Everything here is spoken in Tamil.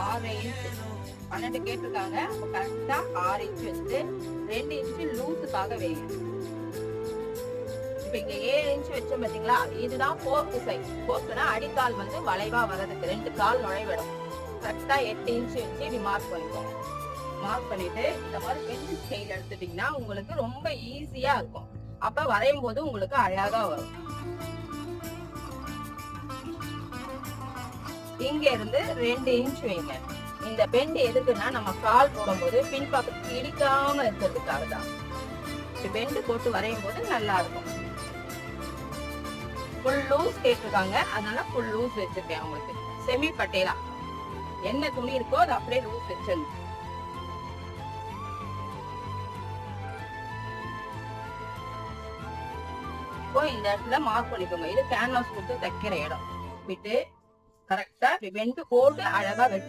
6 இன்ச் 12 கேட்டிருக்காங்க. கரெக்டா 6 இன்ச் வச்சு 2 இன்ச் லூஸுக்காக வைங்க. இப்ப இங்க 7 இன்ச் வச்சோம் பாத்தீங்களா, இதுதான் போர்க் சைஸ். போர்க்னா அடிக்கால் வந்து வளைவா வர்றதுக்கு 2 கால் நுழைவிடும். கரெக்டா 8 இன்ச் வச்சு இப்படி மார்க் பண்ணிக்கோங்க. மார்க் பண்ணிட்டு இந்த மாதிரி பென்சில் ஸ்கேல் எடுத்துட்டீங்கன்னா உங்களுக்கு ரொம்ப ஈஸியா இருக்கும். அப்ப வரையும் போது உங்களுக்கு அழகா வரும். இங்க இருந்து 2 இன்ச் வைங்க. இந்த பெண்ட் எதுக்குன்னா நம்ம கால் போடும்போது பின்பக்கத்துக்கு இடிக்காம இருக்கிறதுக்காக தான். பெண்ட் போட்டு வரையும் போது நல்லா இருக்கும். ஃபுல் லூஸ் கேட்டிருக்காங்க, அதனால ஃபுல் லூஸ் வச்சிருக்கேன். உங்களுக்கு செமி பட்டேலா என்ன துணி இருக்கோ அது அப்படியே லூஸ் வச்சிருங்க. இப்போ இந்த இடத்துல மார்க் பண்ணிக்கோங்க. இது கேன்வாஸ் கொடுத்து தைக்கிற இடம். விட்டு கரெக்டா பெண்ட் போட்டு அழகா வெட்டு.